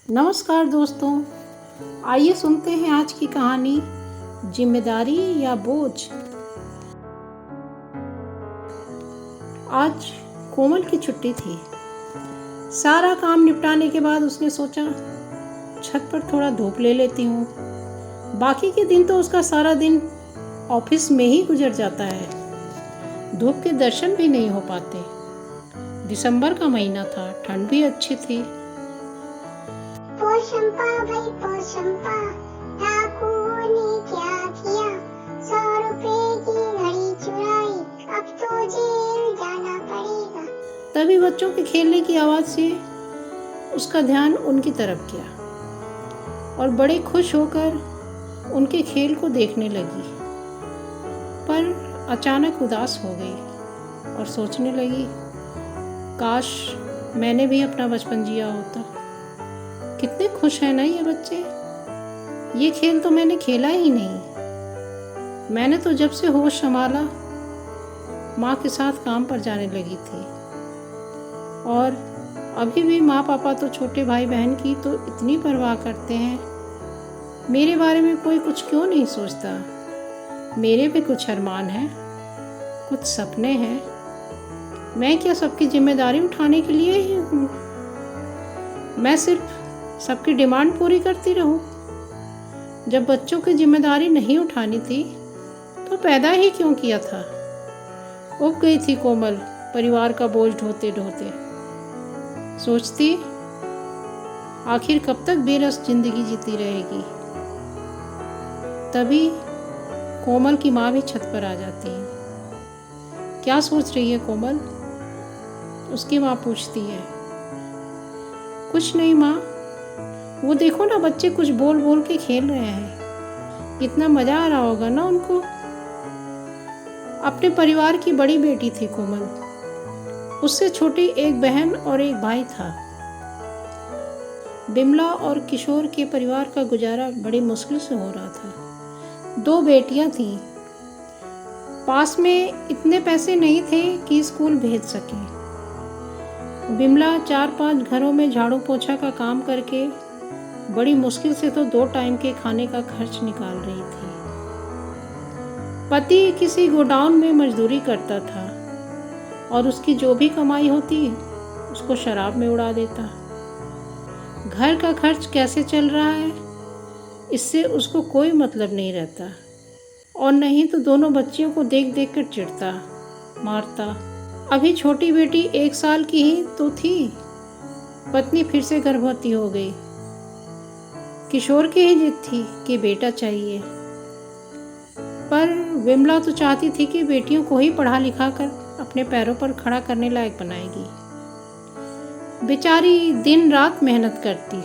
नमस्कार दोस्तों, आइए सुनते हैं आज की कहानी जिम्मेदारी या बोझ। आज कोमल की छुट्टी थी। सारा काम निपटाने के बाद उसने सोचा छत पर थोड़ा धूप ले लेती हूँ। बाकी के दिन तो उसका सारा दिन ऑफिस में ही गुजर जाता है। धूप के दर्शन भी नहीं हो पाते। दिसंबर का महीना था, ठंड भी अच्छी थी। पोशंपा भाई पोशंपा, डाकुओं ने क्या किया, 100 रुपए की घड़ी चुराई, अब तो जेल जाना पड़ेगा। तभी बच्चों के खेलने की आवाज़ से उसका ध्यान उनकी तरफ गया और बड़े खुश होकर उनके खेल को देखने लगी। पर अचानक उदास हो गई और सोचने लगी, काश मैंने भी अपना बचपन जिया होता। कितने खुश हैं ना ये बच्चे। ये खेल तो मैंने खेला ही नहीं। मैंने तो जब से होश संभाला माँ के साथ काम पर जाने लगी थी। और अभी भी माँ पापा तो छोटे भाई बहन की तो इतनी परवाह करते हैं। मेरे बारे में कोई कुछ क्यों नहीं सोचता। मेरे भी कुछ अरमान हैं, कुछ सपने हैं। मैं क्या सबकी जिम्मेदारी उठाने के लिए ही हूँ? मैं सिर्फ सबकी डिमांड पूरी करती रहूं? जब बच्चों की जिम्मेदारी नहीं उठानी थी तो पैदा ही क्यों किया था? उब गई थी कोमल परिवार का बोझ ढोते ढोते। सोचती, आखिर कब तक बेरस जिंदगी जीती रहेगी। तभी कोमल की माँ भी छत पर आ जाती है। क्या सोच रही है कोमल? उसकी माँ पूछती है। कुछ नहीं माँ, वो देखो ना बच्चे कुछ बोल बोल के खेल रहे हैं। इतना मजा आ रहा होगा ना उनको। अपने परिवार की बड़ी बेटी थी कोमल। उससे छोटी एक बहन और एक भाई था। बिमला और किशोर के परिवार का गुजारा बड़ी मुश्किल से हो रहा था। 2 बेटियां थीं। पास में इतने पैसे नहीं थे कि स्कूल भेज सके। बिमला 4-5 घरों में झाड़ू पोछा का काम करके बड़ी मुश्किल से तो 2 टाइम के खाने का खर्च निकाल रही थी। पति किसी गोडाउन में मजदूरी करता था और उसकी जो भी कमाई होती उसको शराब में उड़ा देता। घर का खर्च कैसे चल रहा है इससे उसको कोई मतलब नहीं रहता, और नहीं तो दोनों बच्चियों को देख देख कर चिढ़ता, मारता। अभी छोटी बेटी 1 साल की ही तो थी। पत्नी फिर से गर्भवती हो गई। किशोर की ही जिद थी कि बेटा चाहिए, पर विमला तो चाहती थी कि बेटियों को ही पढ़ा लिखा कर अपने पैरों पर खड़ा करने लायक बनाएगी। बेचारी दिन रात मेहनत करती।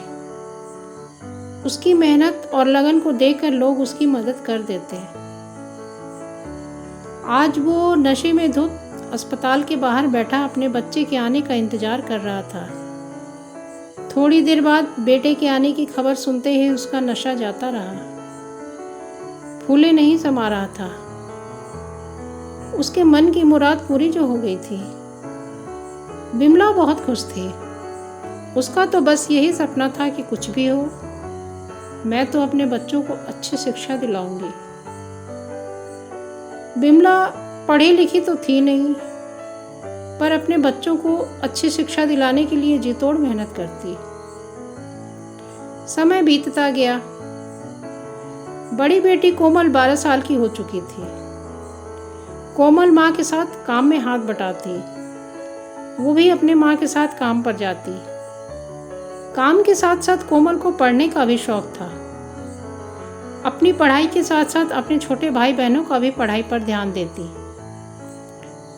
उसकी मेहनत और लगन को देखकर लोग उसकी मदद कर देते। आज वो नशे में धुत अस्पताल के बाहर बैठा अपने बच्चे के आने का इंतजार कर रहा था। थोड़ी देर बाद बेटे के आने की खबर सुनते ही उसका नशा जाता रहा। फूले नहीं समा रहा था। उसके मन की मुराद पूरी जो हो गई थी। बिमला बहुत खुश थी। उसका तो बस यही सपना था कि कुछ भी हो, मैं तो अपने बच्चों को अच्छी शिक्षा दिलाऊंगी। बिमला पढ़ी लिखी तो थी नहीं, पर अपने बच्चों को अच्छी शिक्षा दिलाने के लिए जी तोड़ मेहनत करती। समय बीतता गया। बड़ी बेटी कोमल 12 साल की हो चुकी थी। कोमल माँ के साथ काम में हाथ बटाती। वो भी अपने माँ के साथ काम पर जाती। काम के साथ साथ कोमल को पढ़ने का भी शौक था। अपनी पढ़ाई के साथ साथ अपने छोटे भाई बहनों का भी पढ़ाई पर ध्यान देती।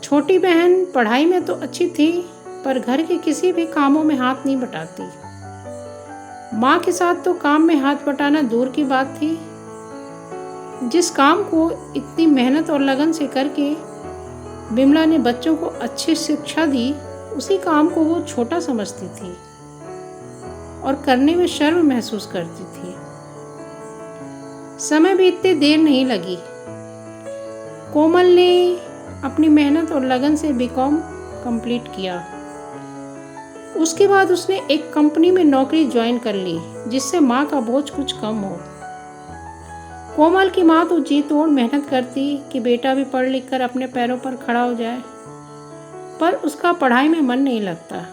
छोटी बहन पढ़ाई में तो अच्छी थी, पर घर के किसी भी कामों में हाथ नहीं बटाती। माँ के साथ तो काम में हाथ बटाना दूर की बात थी। जिस काम को इतनी मेहनत और लगन से करके बिमला ने बच्चों को अच्छी शिक्षा दी, उसी काम को वो छोटा समझती थी और करने में शर्म महसूस करती थी। समय भी इतनी देर नहीं लगी। कोमल ने अपनी मेहनत और लगन से बीकॉम कंप्लीट किया। उसके बाद उसने एक कंपनी में नौकरी ज्वाइन कर ली, जिससे माँ का बोझ कुछ कम हो। कोमल की माँ तो जी तोड़ मेहनत करती कि बेटा भी पढ़ लिख कर अपने पैरों पर खड़ा हो जाए, पर उसका पढ़ाई में मन नहीं लगता।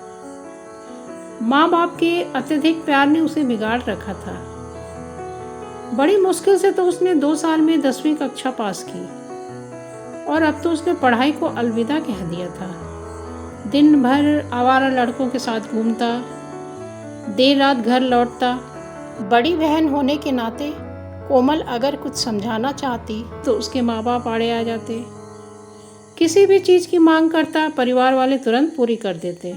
माँ बाप के अत्यधिक प्यार ने उसे बिगाड़ रखा था। बड़ी मुश्किल से तो उसने 2 साल में 10वीं कक्षा पास की, और अब तो उसने पढ़ाई को अलविदा कह दिया था। दिन भर आवारा लड़कों के साथ घूमता, देर रात घर लौटता। बड़ी बहन होने के नाते कोमल अगर कुछ समझाना चाहती तो उसके माँ बाप आड़े आ जाते। किसी भी चीज़ की मांग करता, परिवार वाले तुरंत पूरी कर देते।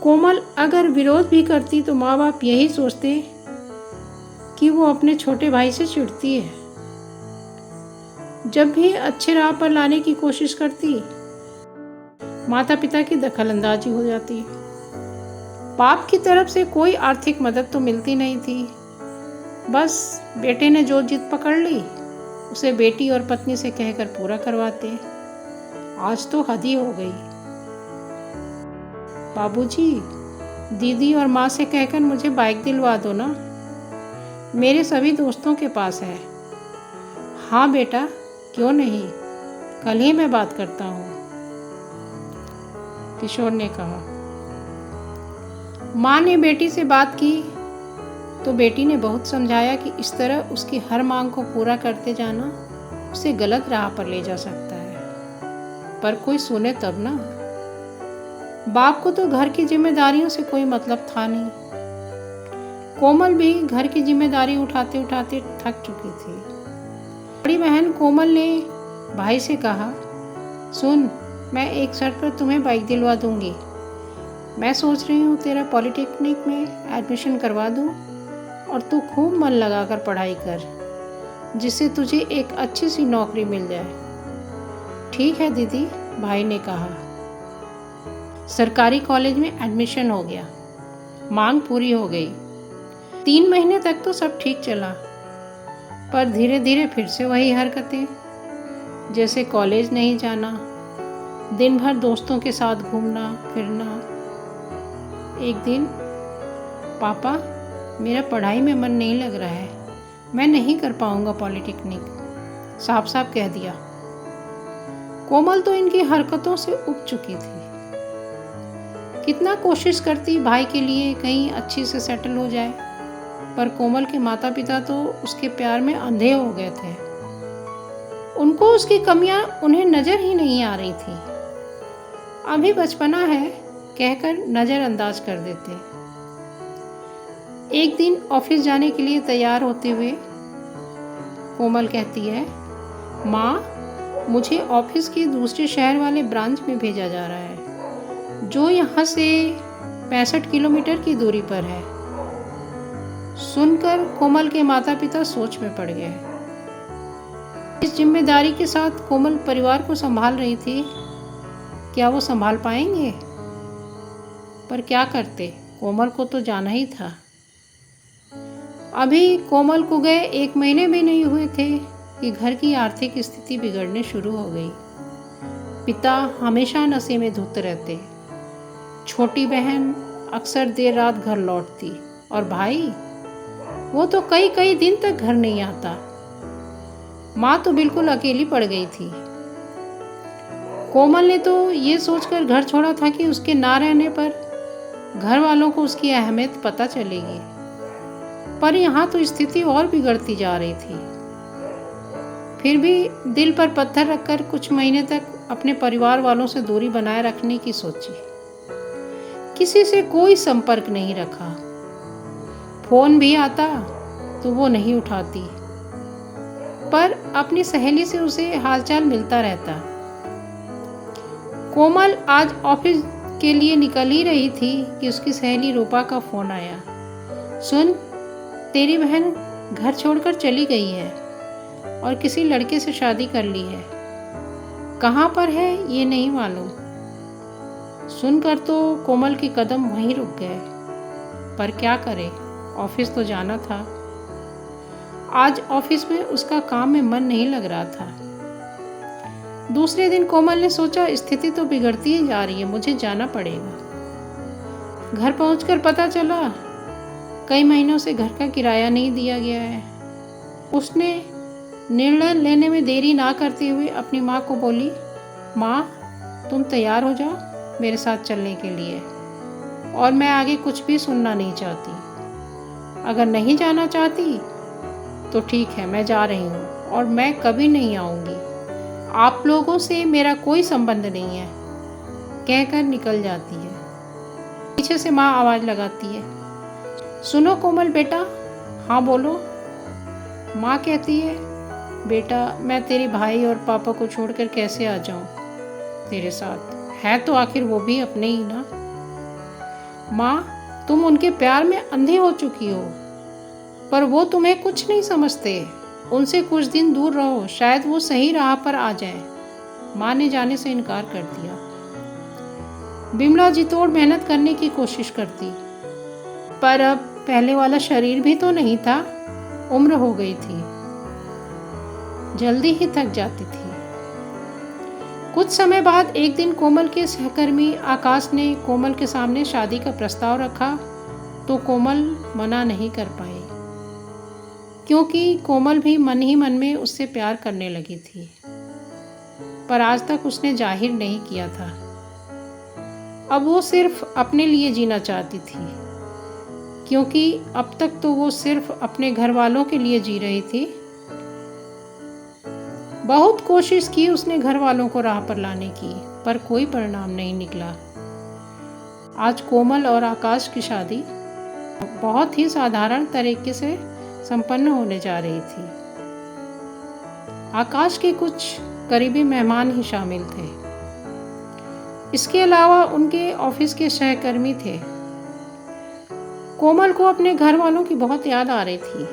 कोमल अगर विरोध भी करती तो माँ बाप यही सोचते कि वो अपने छोटे भाई से चिढ़ती है। जब भी अच्छे राह पर लाने की कोशिश करती, माता पिता की दखलंदाजी हो जाती। बाप की तरफ से कोई आर्थिक मदद तो मिलती नहीं थी। बस बेटे ने जो जिद पकड़ ली उसे बेटी और पत्नी से कहकर पूरा करवाते। आज तो हद ही हो गई। बाबूजी, दीदी और माँ से कहकर मुझे बाइक दिलवा दो ना, मेरे सभी दोस्तों के पास है। हाँ बेटा, क्यों नहीं, कल ही मैं बात करता हूँ, किशोर ने कहा। माँ ने बेटी से बात की तो बेटी ने बहुत समझाया कि इस तरह उसकी हर मांग को पूरा करते जाना उसे गलत राह पर ले जा सकता है। पर कोई सुने तब ना। बाप को तो घर की जिम्मेदारियों से कोई मतलब था नहीं। कोमल भी घर की जिम्मेदारी उठाते उठाते थक चुकी थी। बड़ी बहन कोमल ने भाई से कहा, सुन, मैं एक शर्त पर तुम्हें बाइक दिलवा दूंगी। मैं सोच रही हूँ तेरा पॉलिटेक्निक में एडमिशन करवा दूँ और तू खूब मन लगाकर पढ़ाई कर, जिससे तुझे एक अच्छी सी नौकरी मिल जाए। ठीक है दीदी, भाई ने कहा। सरकारी कॉलेज में एडमिशन हो गया, मांग पूरी हो गई। 3 महीने तक तो सब ठीक चला, पर धीरे धीरे फिर से वही हरकतें, जैसे कॉलेज नहीं जाना, दिन भर दोस्तों के साथ घूमना फिरना। एक दिन, पापा, मेरा पढ़ाई में मन नहीं लग रहा है, मैं नहीं कर पाऊंगा पॉलिटेक्निक, साफ साफ कह दिया। कोमल तो इनकी हरकतों से उब चुकी थी। कितना कोशिश करती भाई के लिए कहीं अच्छी से सेटल हो जाए, पर कोमल के माता पिता तो उसके प्यार में अंधे हो गए थे। उनको उसकी कमियां उन्हें नजर ही नहीं आ रही थी। अभी बचपना है कहकर नजरअंदाज कर देते। एक दिन ऑफिस जाने के लिए तैयार होते हुए कोमल कहती है, माँ, मुझे ऑफिस के दूसरे शहर वाले ब्रांच में भेजा जा रहा है, जो यहाँ से 65 किलोमीटर की दूरी पर है। सुनकर कोमल के माता पिता सोच में पड़ गए। इस जिम्मेदारी के साथ कोमल परिवार को संभाल रही थी, क्या वो संभाल पाएंगे? पर क्या करते, कोमल को तो जाना ही था। अभी कोमल को गए 1 महीने भी नहीं हुए थे कि घर की आर्थिक स्थिति बिगड़ने शुरू हो गई। पिता हमेशा नशे में धुत रहते, छोटी बहन अक्सर देर रात घर लौटती, और भाई, वो तो कई कई दिन तक घर नहीं आता। माँ तो बिल्कुल अकेली पड़ गई थी। कोमल ने तो ये सोचकर घर छोड़ा था कि उसके ना रहने पर घर वालों को उसकी अहमियत पता चलेगी, पर यहाँ तो स्थिति और बिगड़ती जा रही थी। फिर भी दिल पर पत्थर रखकर कुछ महीने तक अपने परिवार वालों से दूरी बनाए रखने की सोची। किसी से कोई संपर्क नहीं रखा। फोन भी आता तो वो नहीं उठाती, पर अपनी सहेली से उसे हालचाल मिलता रहता। कोमल आज ऑफिस के लिए निकल ही रही थी कि उसकी सहेली रूपा का फोन आया। सुन, तेरी बहन घर छोड़कर चली गई है और किसी लड़के से शादी कर ली है। कहाँ पर है ये नहीं मालूम। सुनकर तो कोमल के कदम वहीं रुक गए, पर क्या करे, ऑफिस तो जाना था। आज ऑफिस में उसका काम में मन नहीं लग रहा था। दूसरे दिन कोमल ने सोचा, स्थिति तो बिगड़ती ही जा रही है, मुझे जाना पड़ेगा। घर पहुंचकर पता चला कई महीनों से घर का किराया नहीं दिया गया है। उसने निर्णय लेने में देरी ना करते हुए अपनी माँ को बोली, माँ तुम तैयार हो जाओ मेरे साथ चलने के लिए, और मैं आगे कुछ भी सुनना नहीं चाहती। अगर नहीं जाना चाहती तो ठीक है, मैं जा रही हूँ और मैं कभी नहीं आऊँगी। आप लोगों से मेरा कोई संबंध नहीं है, कहकर निकल जाती है। पीछे से माँ आवाज़ लगाती है, सुनो कोमल बेटा। हाँ बोलो। माँ कहती है, बेटा मैं तेरे भाई और पापा को छोड़कर कैसे आ जाऊँ तेरे साथ, है तो आखिर वो भी अपने ही ना। माँ तुम उनके प्यार में अंधे हो चुकी हो, पर वो तुम्हें कुछ नहीं समझते। उनसे कुछ दिन दूर रहो, शायद वो सही राह पर आ जाए। माँ ने जाने से इनकार कर दिया। बिमला जी तोड़ मेहनत करने की कोशिश करती, पर अब पहले वाला शरीर भी तो नहीं था, उम्र हो गई थी, जल्दी ही थक जाती थी। कुछ समय बाद एक दिन कोमल के सहकर्मी आकाश ने कोमल के सामने शादी का प्रस्ताव रखा, तो कोमल मना नहीं कर पाई, क्योंकि कोमल भी मन ही मन में उससे प्यार करने लगी थी, पर आज तक उसने जाहिर नहीं किया था। अब वो सिर्फ अपने लिए जीना चाहती थी, क्योंकि अब तक तो वो सिर्फ अपने घर वालों के लिए जी रही थी। बहुत कोशिश की उसने घर वालों को राह पर लाने की, पर कोई परिणाम नहीं निकला। आज कोमल और आकाश की शादी बहुत ही साधारण तरीके से संपन्न होने जा रही थी। आकाश के कुछ करीबी मेहमान ही शामिल थे। इसके अलावा उनके ऑफिस के सहकर्मी थे। कोमल को अपने घर वालों की बहुत याद आ रही थी।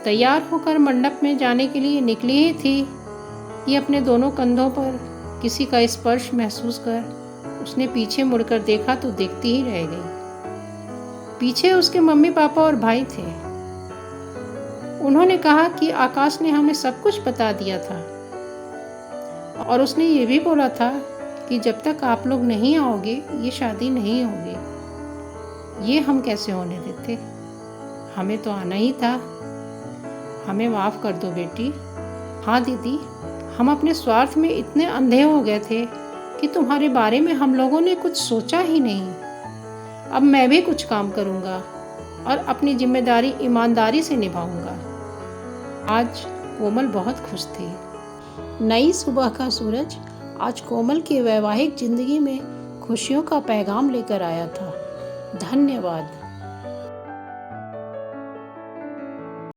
तैयार होकर मंडप में जाने के लिए निकली ही थी कि अपने दोनों कंधों पर किसी का स्पर्श महसूस कर उसने पीछे मुड़कर देखा तो देखती ही रह गई। पीछे उसके मम्मी पापा और भाई थे। उन्होंने कहा कि आकाश ने हमें सब कुछ बता दिया था, और उसने ये भी बोला था कि जब तक आप लोग नहीं आओगे ये शादी नहीं होगी। ये हम कैसे होने देते, हमें तो आना ही था। हमें माफ़ कर दो बेटी। हाँ दीदी, हम अपने स्वार्थ में इतने अंधे हो गए थे कि तुम्हारे बारे में हम लोगों ने कुछ सोचा ही नहीं। अब मैं भी कुछ काम करूँगा और अपनी जिम्मेदारी ईमानदारी से निभाऊँगा। आज कोमल बहुत खुश थी। नई सुबह का सूरज आज कोमल की वैवाहिक जिंदगी में खुशियों का पैगाम लेकर आया था। धन्यवाद।